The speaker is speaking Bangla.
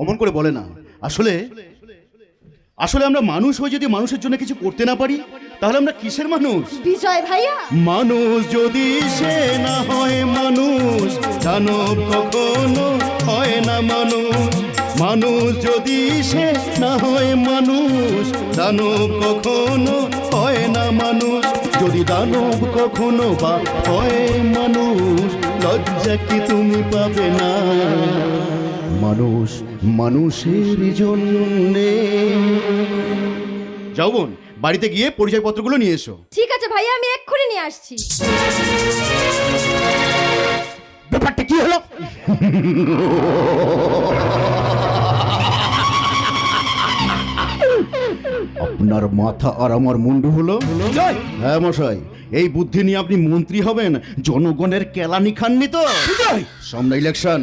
অমন করে বলে না। আসলে আসলে আমরা মানুষ হয়ে যদি মানুষের জন্য কিছু করতে না পারি তাহলে আমরা কিসের মানুষ? বিজয় ভাইয়া, মানুষ যদি সে না হয় মানুষ, দানব কখনো হয় না মানুষ। মানুষ যদি সে না হয় মানুষ, দানব কখনো হয় না মানুষ। যদি দানব কখনো বা হয় মানুষ, লজ্জা কি তুমি পাবে না? মানুষ মানুষের জন্যে। যাও বোন, বাড়িতে গিয়ে পরিচয়পত্রগুলো নিয়ে এসো। ঠিক আছে ভাইয়া, আমি এক্ষুনি নিয়ে আসছি। ব্যাপারটা কি হলো? আপনার মাথা আর আমার মুন্ডু হলো। হ্যাঁ মশাই, এই বুদ্ধি নিয়ে আপনি মন্ত্রী হবেন, জনগণের কেলানি খাননি তো? সামনে ইলেকশন,